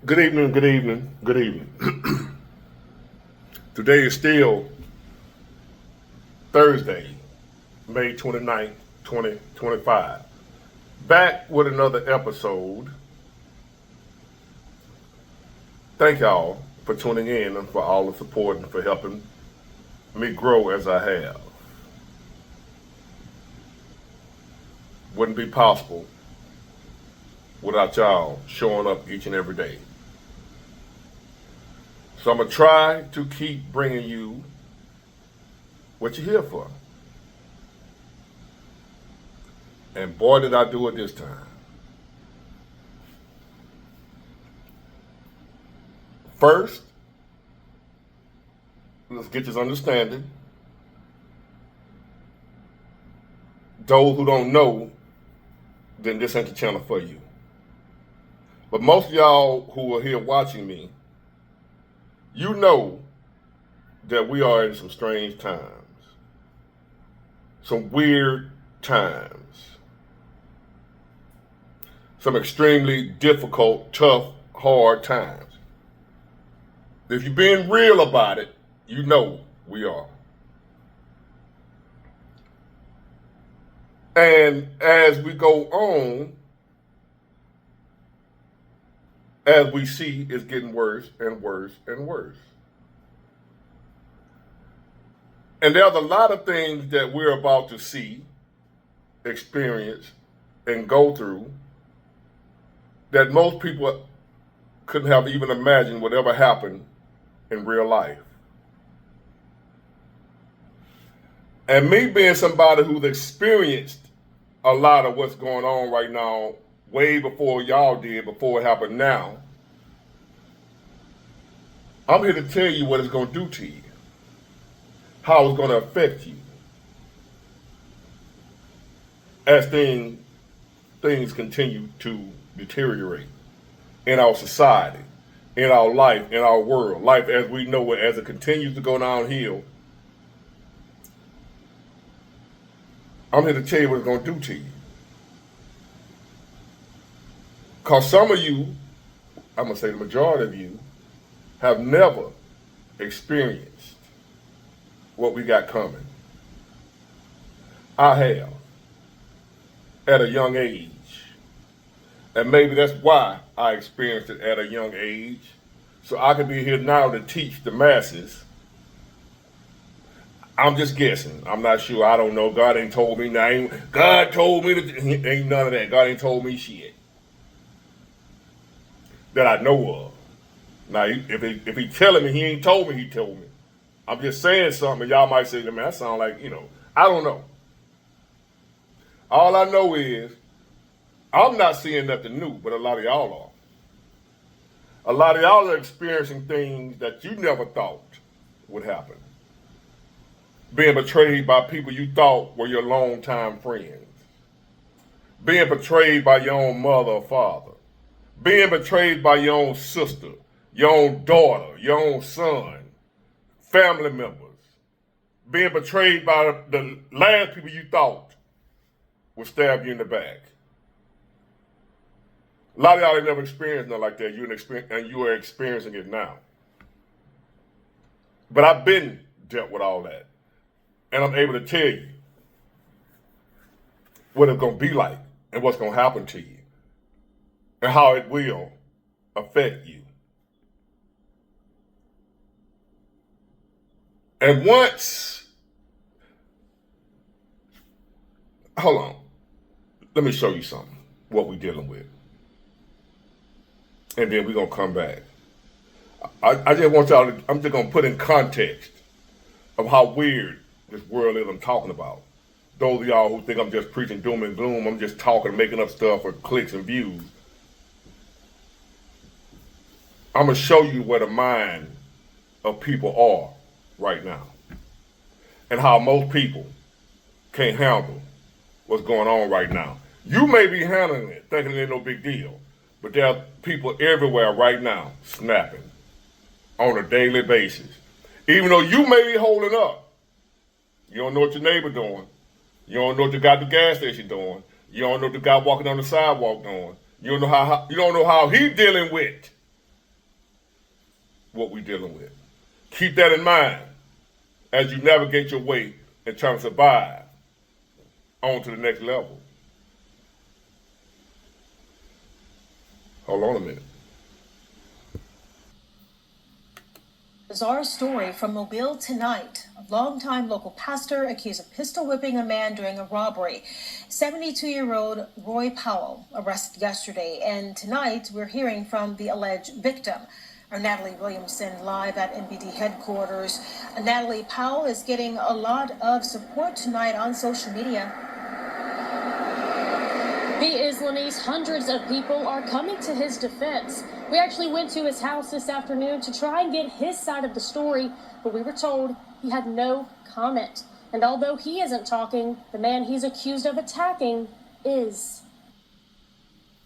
Good evening, good evening, good evening. Today is still Thursday, May 29th, 2025. Back with another episode. Thank y'all for tuning in and for all the support and for helping me grow as I have. Wouldn't be possible without y'all showing up each and every day. So I'm going to try to keep bringing you what you're here for. And boy, did I do it this time. First, let's get this understanding. Those who don't know, then this ain't the channel for you. But most of y'all who are here watching me, you know that we are in some strange times, some weird times, some extremely difficult, tough, hard times. If you're being real about it, you know we are. And as we go on, as we see, it's getting worse and worse and worse. And there's a lot of things that we're about to see, experience, and go through that most people couldn't have even imagined would ever happen in real life. And me being somebody who's experienced a lot of what's going on right now, way before y'all did, before it happened now, I'm here to tell you what it's going to do to you, how it's going to affect you as things continue to deteriorate in our society, in our life, in our world, life as we know it, as it continues to go downhill. I'm here to tell you what it's going to do to you. Because some of you, I'm going to say the majority of you, have never experienced what we got coming. I have, at a young age. And maybe that's why I experienced it at a young age. So I could be here now to teach the masses. I'm just guessing. I'm not sure. I don't know. God ain't told me nothing. God told me that ain't none of that. God ain't told me shit that I know of. Now, if he telling me, he ain't told me, he told me. I'm just saying something, and y'all might say, man, that sound like, I don't know. All I know is, I'm not seeing nothing new, but a lot of y'all are. A lot of y'all are experiencing things that you never thought would happen. Being betrayed by people you thought were your longtime friends. Being betrayed by your own mother or father. Being betrayed by your own sister, your own daughter, your own son, family members. Being betrayed by the last people you thought would stab you in the back. A lot of y'all ain't never experienced nothing like that, and you are experiencing it now. But I've been dealt with all that. And I'm able to tell you what it's going to be like and what's going to happen to you and how it will affect you. And hold on, let me show you something, what we're dealing with. And then we're going to come back. I just want y'all to, I'm just going to put in context of how weird this world is I'm talking about. Those of y'all who think I'm just preaching doom and gloom, I'm just talking, making up stuff for clicks and views. I'm going to show you where the mind of people are right now. And how most people can't handle what's going on right now. You may be handling it, thinking it ain't no big deal. But there are people everywhere right now snapping on a daily basis. Even though you may be holding up. You don't know what your neighbor doing. You don't know what the guy at the gas station doing. You don't know what the guy walking on the sidewalk doing. You don't know how he dealing with what we're dealing with. Keep that in mind as you navigate your way and try to survive on to the next level. Hold on a minute. Bizarre story from Mobile tonight. A longtime local pastor accused of pistol whipping a man during a robbery. 72-year-old Roy Powell arrested yesterday, and tonight we're hearing from the alleged victim. Our Natalie Williamson live at NBD headquarters. Natalie, Powell is getting a lot of support tonight on social media. He is, Lenise. Hundreds of people are coming to his defense. We actually went to his house this afternoon to try and get his side of the story, but we were told he had no comment. And although he isn't talking, the man he's accused of attacking is.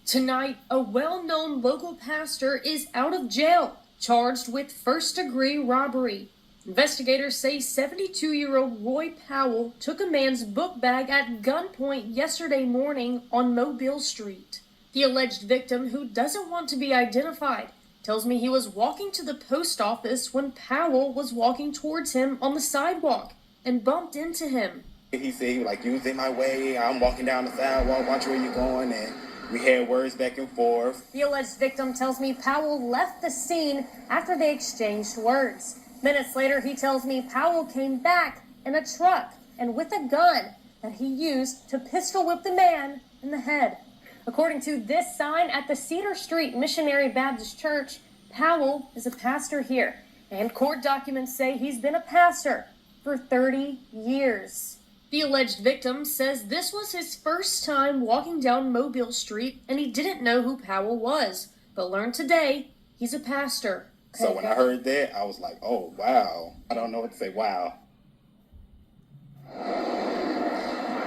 Tonight, a well-known local pastor is out of jail, charged with first-degree robbery. Investigators say 72-year-old Roy Powell took a man's book bag at gunpoint yesterday morning on Mobile Street. The alleged victim, who doesn't want to be identified, tells me he was walking to the post office when Powell was walking towards him on the sidewalk and bumped into him. He said he was like, "You was in my way, I'm walking down the sidewalk, watch where you're going," and we had words back and forth. The alleged victim tells me Powell left the scene after they exchanged words. Minutes later, he tells me Powell came back in a truck and with a gun that he used to pistol whip the man in the head. According to this sign at the Cedar Street Missionary Baptist Church, Powell is a pastor here, and court documents say he's been a pastor for 30 years. The alleged victim says this was his first time walking down Mobile Street, and he didn't know who Powell was, but learned today he's a pastor. So when I heard that, I was like, oh, wow. I don't know what to say, wow.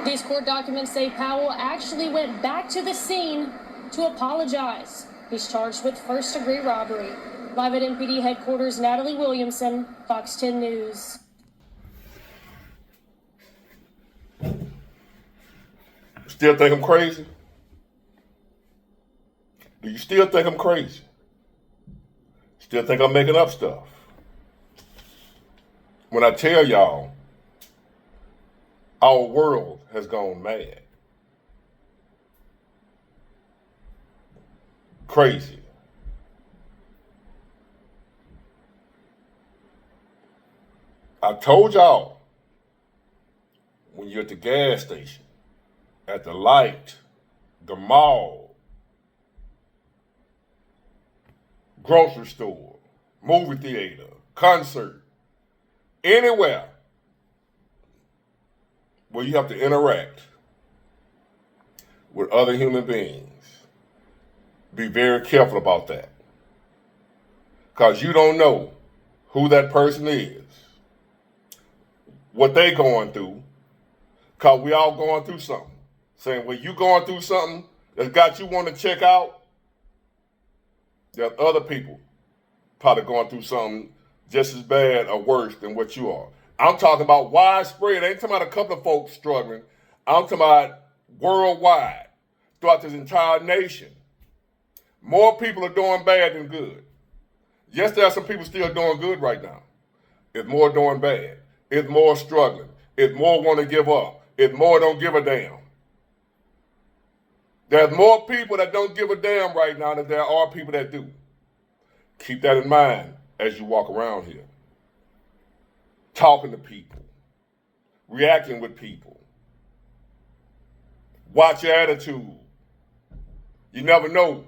These court documents say Powell actually went back to the scene to apologize. He's charged with first-degree robbery. Live at MPD headquarters, Natalie Williamson, Fox 10 News. Still think I'm crazy? Do you still think I'm crazy? Still think I'm making up stuff? When I tell y'all, our world has gone mad. Crazy. I told y'all, when you're at the gas station, at the light, the mall, grocery store, movie theater, concert, anywhere where you have to interact with other human beings, be very careful about that. Because you don't know who that person is, what they going through, because we all going through something. Saying, when you going through something that's got you want to check out, there's other people probably going through something just as bad or worse than what you are. I'm talking about widespread. I ain't talking about a couple of folks struggling. I'm talking about worldwide, throughout this entire nation. More people are doing bad than good. Yes, there are some people still doing good right now. It's more doing bad. It's more struggling. It's more want to give up. It's more don't give a damn. There's more people that don't give a damn right now than there are people that do. Keep that in mind as you walk around here. Talking to people. Reacting with people. Watch your attitude. You never know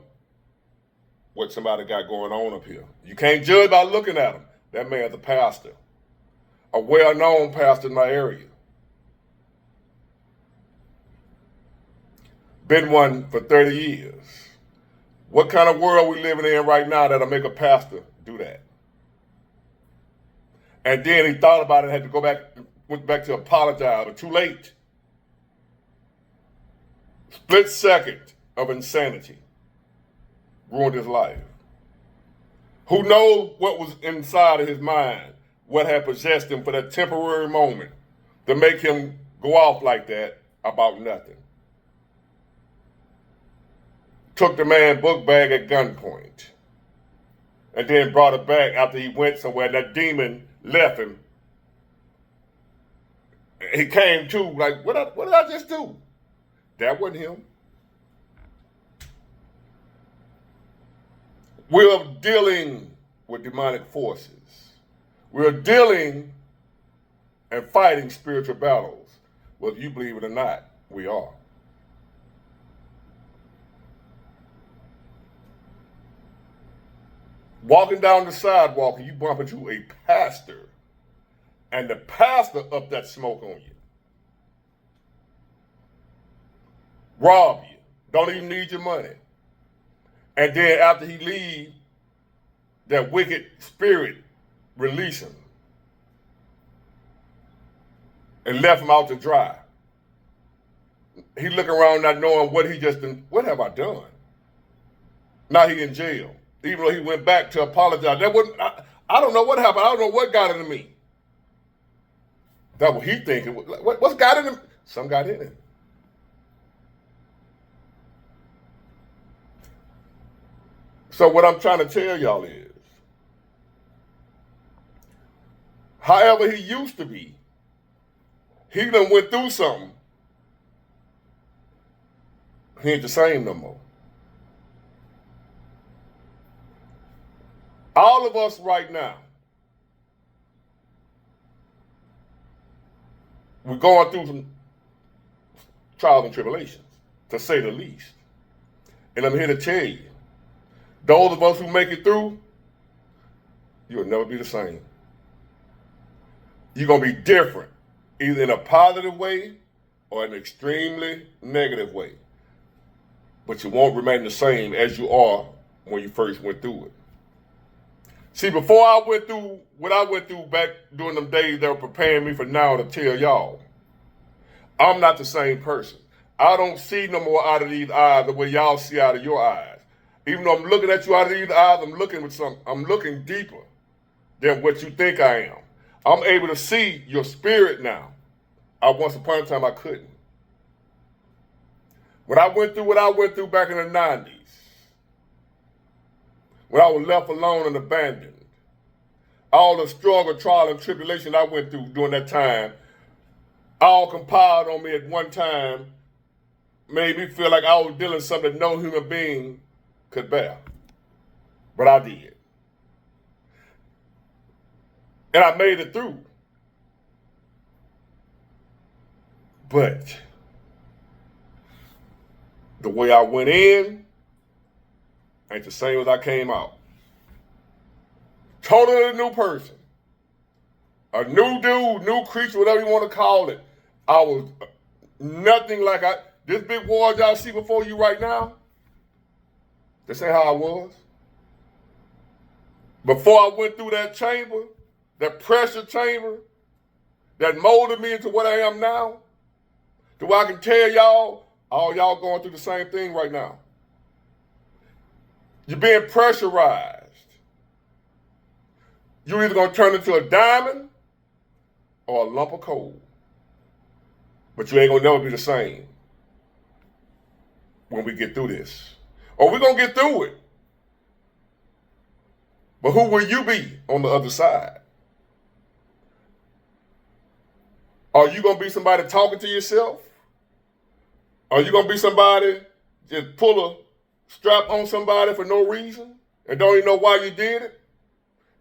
what somebody got going on up here. You can't judge by looking at him. That man's a pastor. A well-known pastor in my area. Been one for 30 years. What kind of world we living in right now that'll make a pastor do that? And then he thought about it, had to go back, went back to apologize, but too late. Split second of insanity ruined his life. Who knows what was inside of his mind, what had possessed him for that temporary moment to make him go off like that about nothing. Took the man's book bag at gunpoint and then brought it back after he went somewhere and that demon left him. He came to like, what did I just do? That wasn't him. We're dealing with demonic forces. We're dealing and fighting spiritual battles. Whether you believe it or not, we are. Walking down the sidewalk and you bump into a pastor, and the pastor up that smoke on you. Rob you. Don't even need your money. And then after he leaves, that wicked spirit release him and left him out to dry. He looking around not knowing what he just done. What have I done? Now he in jail. Even though he went back to apologize. That wasn't, I don't know what happened. I don't know what got into me. That's what he thinking. What's got in him? Some got in him. So what I'm trying to tell y'all is, however he used to be, he done went through something. He ain't the same no more. All of us right now, we're going through some trials and tribulations, to say the least. And I'm here to tell you, those of us who make it through, you'll never be the same. You're going to be different, either in a positive way or an extremely negative way. But you won't remain the same as you are when you first went through it. See, before I went through what I went through back during them days that were preparing me for now to tell y'all, I'm not the same person. I don't see no more out of these eyes the way y'all see out of your eyes. Even though I'm looking at you out of these eyes, I'm looking deeper than what you think I am. I'm able to see your spirit now. Once upon a time I couldn't. When I went through what I went through back in the 90s, when I was left alone and abandoned, all the struggle, trial, and tribulation I went through during that time, all compiled on me at one time, made me feel like I was dealing with something that no human being could bear. But I did. And I made it through. But the way I went in ain't the same as I came out. Totally new person. A new dude, new creature, whatever you want to call it. I was nothing like this big wall y'all see before you right now, this ain't how I was. Before I went through that chamber, that pressure chamber, that molded me into what I am now, to where I can tell y'all, all y'all going through the same thing right now. You're being pressurized. You're either going to turn into a diamond or a lump of coal. But you ain't going to never be the same when we get through this. Or we're going to get through it. But who will you be on the other side? Are you going to be somebody talking to yourself? Are you going to be somebody just pull a strap on somebody for no reason and don't even know why you did it?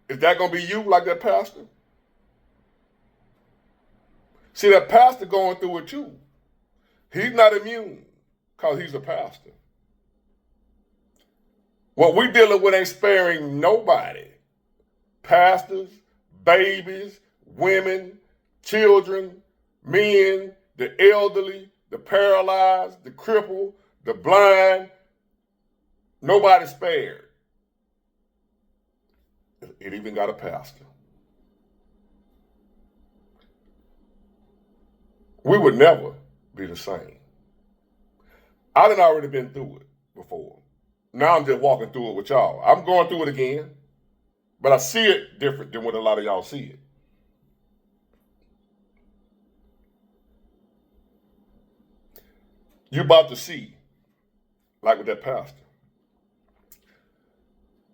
Is that going to be you like that pastor? See, that pastor going through it too. He's not immune because he's a pastor. What we're dealing with ain't sparing nobody. Pastors, babies, women, children, men, the elderly, the paralyzed, the crippled, the blind. Nobody's spared. It even got a pastor. We would never be the same. I done already been through it before. Now I'm just walking through it with y'all. I'm going through it again, but I see it different than what a lot of y'all see it. You about to see, like with that pastor.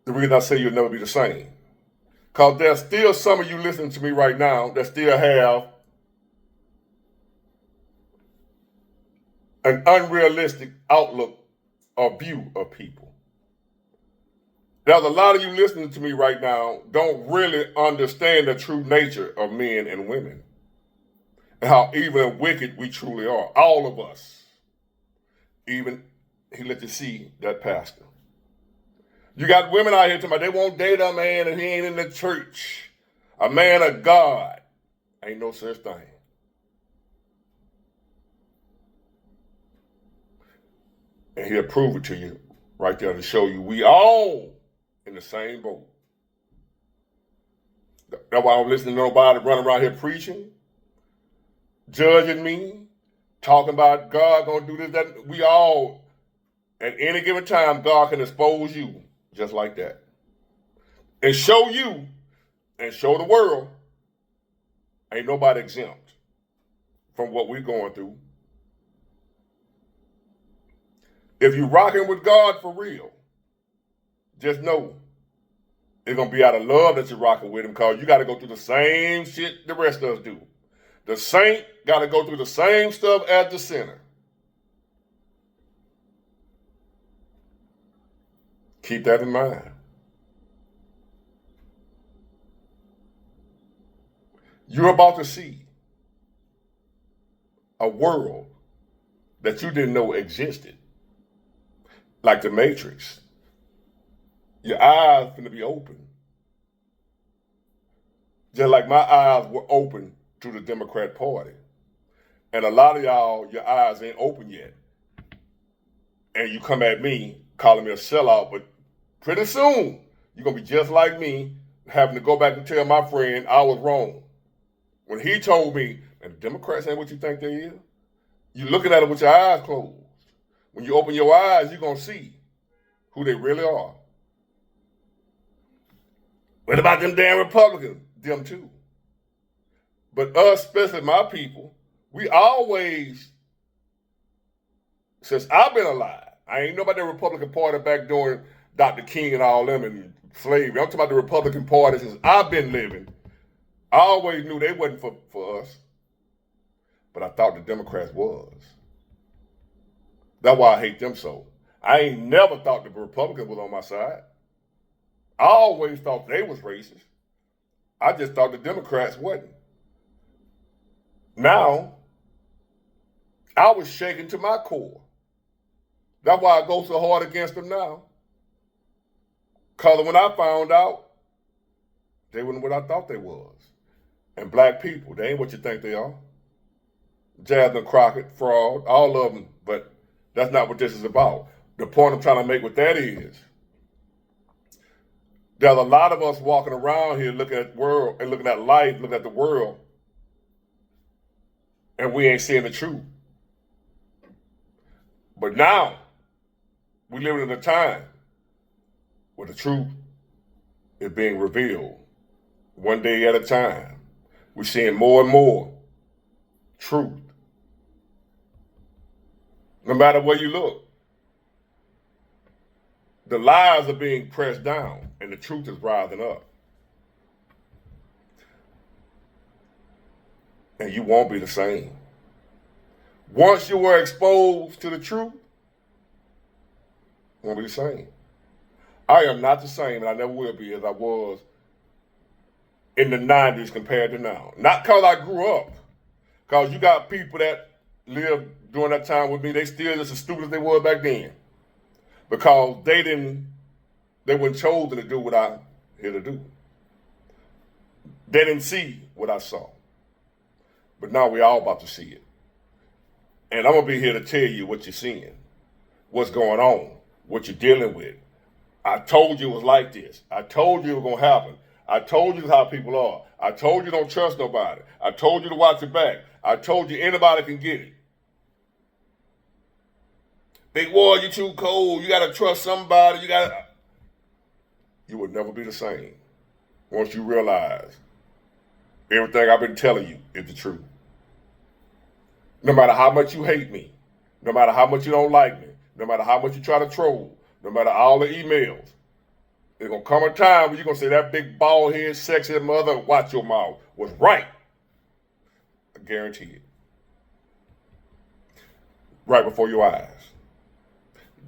The reason I say you'll never be the same. Because there's still some of you listening to me right now that still have an unrealistic outlook or view of people. There's a lot of you listening to me right now don't really understand the true nature of men and women and how evil and wicked we truly are. All of us. Even he let you see that pastor. You got women out here talking about they won't date a man and he ain't in the church. A man of God. Ain't no such thing. And he'll prove it to you right there to show you we all in the same boat. That's why I don't listen to nobody running around here preaching, judging me, talking about God gonna do this, that. We all, at any given time, God can expose you just like that. And show you and show the world ain't nobody exempt from what we're going through. If you're rocking with God for real, just know it's going to be out of love that you're rocking with him, because you got to go through the same shit the rest of us do. The saint got to go through the same stuff as the sinner. Keep that in mind. You're about to see a world that you didn't know existed, like the Matrix. Your eyes are going to be open. Just like my eyes were open to the Democrat Party. And a lot of y'all, your eyes ain't open yet. And you come at me calling me a sellout, but pretty soon you're going to be just like me, having to go back and tell my friend I was wrong. When he told me, and the Democrats ain't what you think they is, you're looking at it with your eyes closed. When you open your eyes, you're going to see who they really are. What about them damn Republicans? Them too. But us, especially my people, we always, since I've been alive, I ain't know about the Republican Party back during Dr. King and all them and slavery. I'm talking about the Republican Party since I've been living. I always knew they wasn't for us. But I thought the Democrats was. That's why I hate them so. I ain't never thought the Republicans was on my side. I always thought they was racist. I just thought the Democrats wasn't. Now, I was shaken to my core. That's why I go so hard against them now. Because when I found out, they weren't what I thought they was. And black people, they ain't what you think they are. Jasmine Crockett, fraud, all of them. But that's not what this is about. The point I'm trying to make with that is, there's a lot of us walking around here looking at the world and looking at life, looking at the world, and we ain't seeing the truth. But now, we live in a time where the truth is being revealed one day at a time. We're seeing more and more truth. No matter where you look, the lies are being pressed down and the truth is rising up. And you won't be the same. Once you were exposed to the truth, you won't be the same. I am not the same, and I never will be, as I was in the 90s compared to now. Not because I grew up, because you got people that lived during that time with me, they still just as stupid as they were back then. Because they weren't chosen to do what I'm here to do. They didn't see what I saw. But now we're all about to see it. And I'm going to be here to tell you what you're seeing, what's going on, what you're dealing with. I told you it was like this. I told you it was going to happen. I told you how people are. I told you don't trust nobody. I told you to watch your back. I told you anybody can get it. Big War, you too cold. You got to trust somebody. You will never be the same once you realize everything I've been telling you is the truth. No matter how much you hate me, no matter how much you don't like me, no matter how much you try to troll, no matter all the emails, There's going to come a time when you're going to say that big bald head, sexy mother, watch your mouth, was right. I guarantee it. Right before your eyes.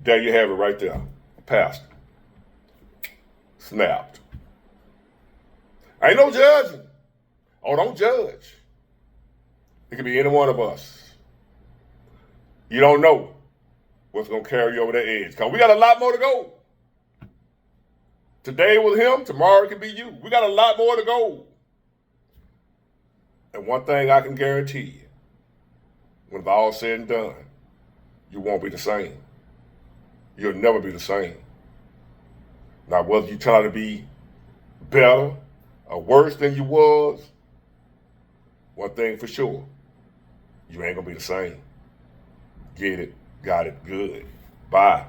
There you have it right there. Pastor. Snapped. Ain't no judging. Oh, don't judge. It could be any one of us. You don't know what's going to carry you over that edge. Because we got a lot more to go. Today with him, tomorrow it can be you. We got a lot more to go. And one thing I can guarantee you, when it's all said and done, you won't be the same. You'll never be the same. Now, whether you try to be better or worse than you was, one thing for sure, you ain't gonna be the same. Get it, got it, good. Bye.